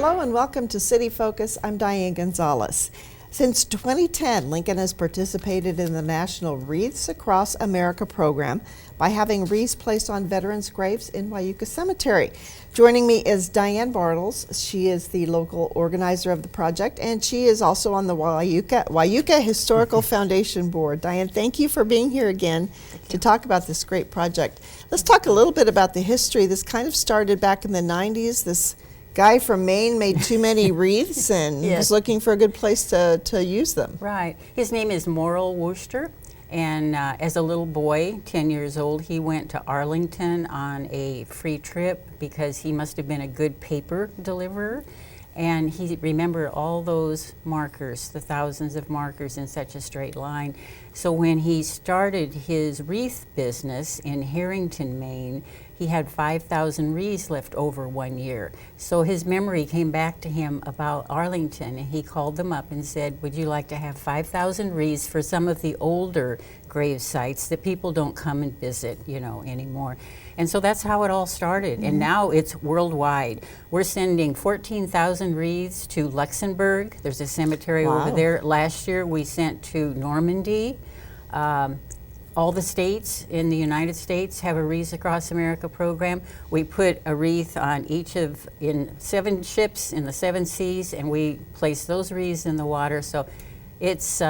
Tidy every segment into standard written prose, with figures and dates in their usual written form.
Hello and welcome to City Focus. I'm Diane Gonzalez. Since 2010, Lincoln has participated in the National Wreaths Across America program by having wreaths placed on veterans' graves in Wyuka Cemetery. Joining me is Diane Bartles. She is the local organizer of the project, and she is also on the Wyuka Historical Foundation Board. Diane, thank you for being here again to talk about this great project. Let's talk a little bit about the history. This kind of started back in the 90s. This guy from Maine made too many wreaths and Yes. was looking for a good place to use them. Right. His name is Morrill Wooster, and as a little boy, 10 years old, he went to Arlington on a free trip because he must have been a good paper deliverer. And he remembered all those markers, the thousands of markers in such a straight line. So when he started his wreath business in Harrington, Maine, he had 5,000 wreaths left over 1 year. So his memory came back to him about Arlington, and he called them up and said, would you like to have 5,000 wreaths for some of the older grave sites that people don't come and visit, anymore? And so that's how it all started. And now it's worldwide. We're sending 14,000 wreaths to Luxembourg. There's a cemetery over there. Last year we sent to Normandy. All the states in the United States have a Wreaths Across America program. We put a wreath on in 7 ships in the 7 seas, and we place those wreaths in the water. So it's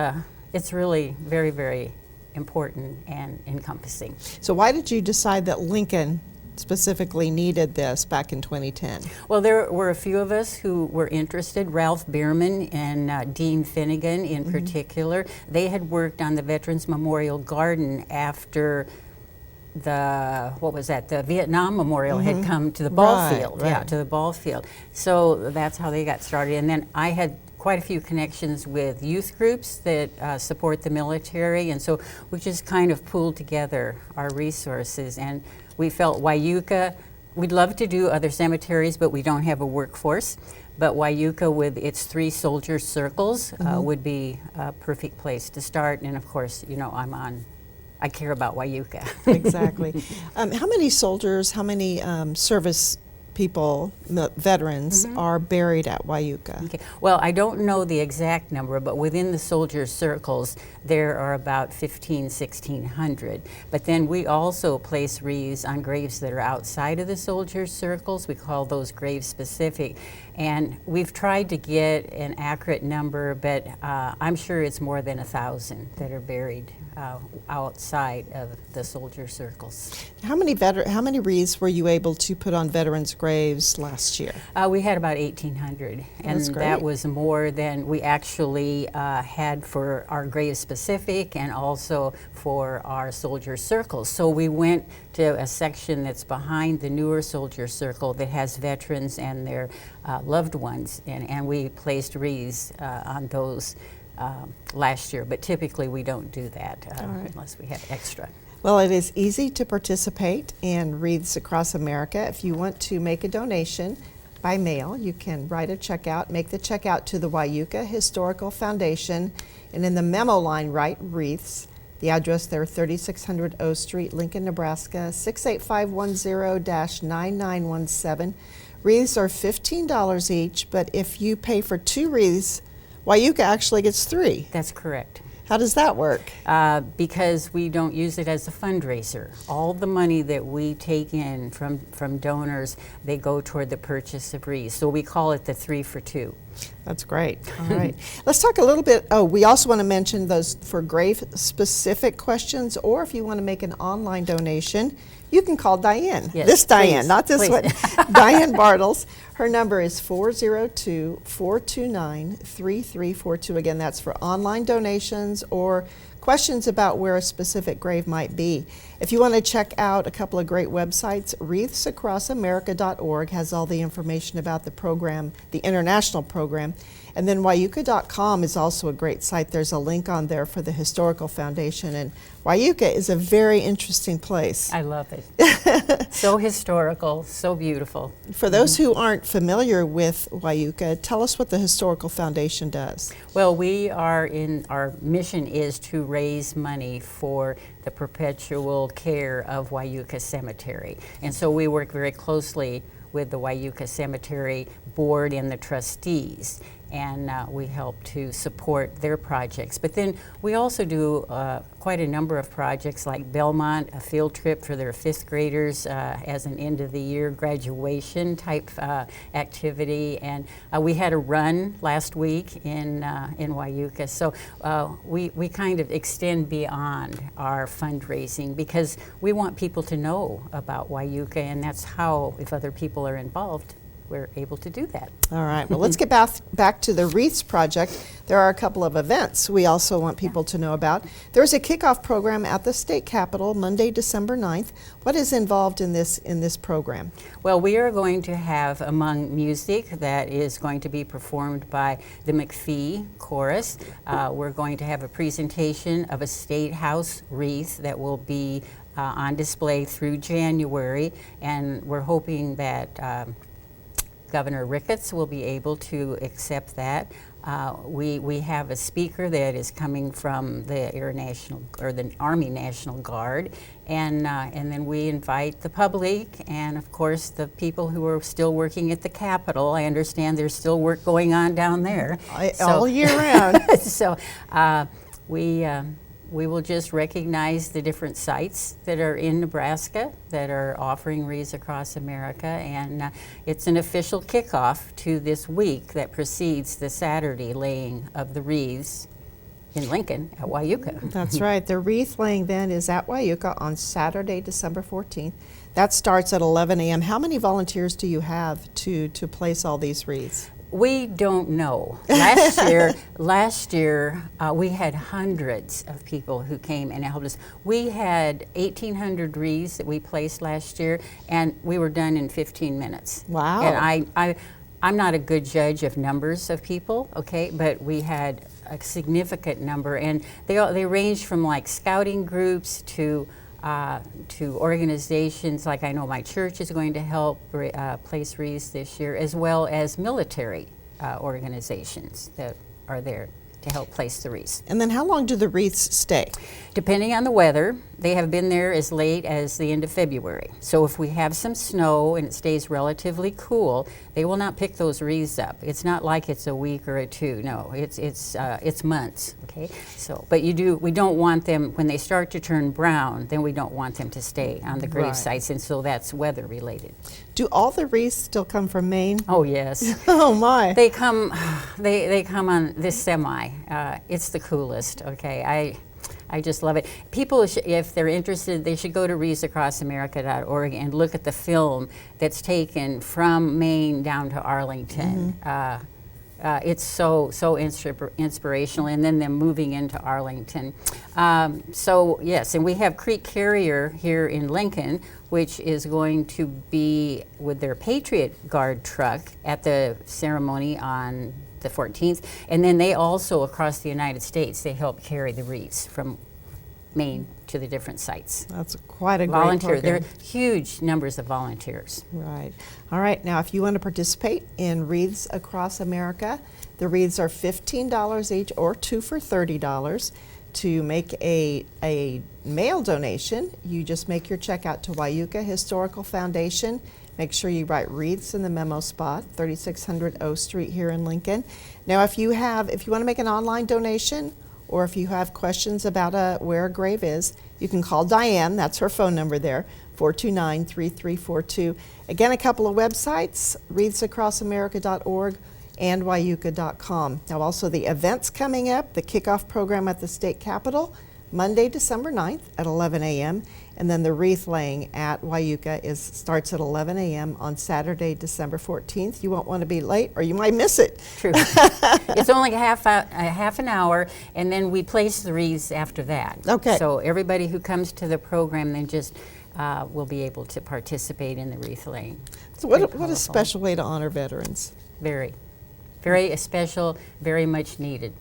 really very, very important and encompassing. So why did you decide that Lincoln specifically needed this back in 2010? Well, there were a few of us who were interested. Ralph Bierman and Dean Finnegan in particular. They had worked on the Veterans Memorial Garden after the Vietnam Memorial had come to the ball field. Right. Yeah, to the ball field. So that's how they got started. And then I had quite a few connections with youth groups that support the military, and so we just kind of pooled together our resources, and we felt Wyuka, we'd love to do other cemeteries, but we don't have a workforce, but Wyuka with its 3 soldier circles would be a perfect place to start. And of course, I care about Wyuka. Exactly. How many soldiers, how many service people, veterans, are buried at Wyuka? Okay. Well, I don't know the exact number, but within the soldier circles, there are about 1,600. But then we also place wreaths on graves that are outside of the soldier circles. We call those grave specific. And we've tried to get an accurate number, but I'm sure it's more than 1,000 that are buried outside of the soldier circles. How many wreaths were you able to put on veterans' graves last year? We had about 1,800, and That's great. that was more than we actually had for our grave specific and also for our soldier circles. So we went to a section that's behind the newer soldier circle that has veterans and their loved ones, and we placed wreaths on those last year, but typically we don't do that unless we have extra. Well, it is easy to participate in Wreaths Across America. If you want to make a donation by mail, you can write a check out, make the check out to the Wyuka Historical Foundation, and in the memo line write Wreaths. The address there, 3600 O Street, Lincoln, Nebraska, 68510-9917. Wreaths are $15 each, but if you pay for 2 wreaths, Wyuka actually gets 3. That's correct. How does that work? Because we don't use it as a fundraiser. All the money that we take in from donors, they go toward the purchase of wreaths. So we call it the 3 for 2. That's great. All right. Let's talk a little bit. Oh, we also want to mention those for grave-specific questions, or if you want to make an online donation, you can call Diane. Yes, this Diane, please, not this please. one. Diane Bartles. Her number is 402-429-3342. Again, that's for online donations or questions about where a specific grave might be. If you want to check out a couple of great websites, wreathsacrossamerica.org has all the information about the program, the international program. And then Wyuka.com is also a great site. There's a link on there for the Historical Foundation. And Wyuka is a very interesting place. I love it. So historical, so beautiful. For those who aren't familiar with Wyuka, tell us what the Historical Foundation does. Well, our mission is to raise money for the perpetual care of Wyuka Cemetery. And so we work very closely with the Wyuka Cemetery Board and the trustees. And we help to support their projects. But then we also do quite a number of projects like Belmont, a field trip for their 5th graders as an end of the year graduation type activity. And we had a run last week in Wyuka. So we kind of extend beyond our fundraising because we want people to know about Wyuka, and that's how, if other people are involved, we're able to do that. All right, well, let's get back to the Wreaths project. There are a couple of events we also want people to know about. There's a kickoff program at the state capitol Monday, December 9th. What is involved in this program? Well, we are going to have, among music that is going to be performed by the McPhee Chorus, we're going to have a presentation of a State House wreath that will be on display through January, and we're hoping that Governor Ricketts will be able to accept that. We have a speaker that is coming from the the Army National Guard, and then we invite the public and, of course, the people who are still working at the Capitol. I understand there's still work going on down there all year round. So we will just recognize the different sites that are in Nebraska that are offering Wreaths Across America, and it's an official kickoff to this week that precedes the Saturday laying of the wreaths in Lincoln at Wyuka. That's right. The wreath laying then is at Wyuka on Saturday, December 14th. That starts at 11 a.m. How many volunteers do you have to place all these wreaths? We don't know. Last year we had hundreds of people who came and helped us. We had 1,800 wreaths that we placed last year, and we were done in 15 minutes. Wow. And I'm not a good judge of numbers of people, okay, but we had a significant number, and they ranged from like scouting groups to organizations like I know my church is going to help place wreaths this year, as well as military organizations that are there to help place the wreaths. And then how long do the wreaths stay? Depending on the weather, they have been there as late as the end of February. So if we have some snow and it stays relatively cool, they will not pick those wreaths up. It's not like it's a week or a two. No, it's months. Okay. So, but we don't want them when they start to turn brown. Then we don't want them to stay on the grave Right. sites, and so that's weather related. Do all the wreaths still come from Maine? Oh yes. Oh my. They come on this semi. It's the coolest. Okay, I just love it. People, if they're interested, they should go to wreathsacrossamerica.org and look at the film that's taken from Maine down to Arlington. It's so inspirational, and then them moving into Arlington. So yes, and we have Creek Carrier here in Lincoln, which is going to be with their Patriot Guard truck at the ceremony on the 14th, and then they also, across the United States, they help carry the wreaths from Maine to the different sites. That's quite a great Volunteer. There program. are huge numbers of volunteers. Right. All right. Now, if you want to participate in Wreaths Across America, the wreaths are $15 each, or two for $30. To make a mail donation, you just make your check out to Wyuka Historical Foundation. Make sure you write Wreaths in the memo spot, 3600 O Street here in Lincoln. Now, if you want to make an online donation, or if you have questions about where a grave is, you can call Diane. That's her phone number there, 429-3342. Again, a couple of websites, wreathsacrossamerica.org and wyuka.com. Now, also the events coming up, the kickoff program at the state capitol, Monday, December 9th at 11 a.m. And then the wreath laying at Wyuka starts at 11 a.m. on Saturday, December 14th. You won't want to be late or you might miss it. True. It's only half an hour, and then we place the wreaths after that. Okay. So everybody who comes to the program then just will be able to participate in the wreath laying. So what Pretty a powerful. special way to honor veterans. Very, very special, very much needed.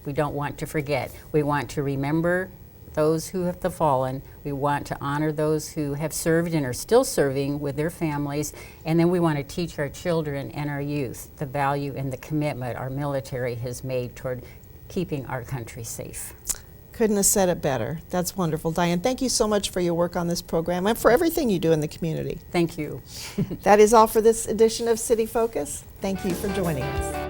We don't want to forget. We want to remember those who have fallen. We want to honor those who have served and are still serving with their families. And then we want to teach our children and our youth the value and the commitment our military has made toward keeping our country safe. Couldn't have said it better. That's wonderful. Diane, thank you so much for your work on this program and for everything you do in the community. Thank you. That is all for this edition of City Focus. Thank you for joining us.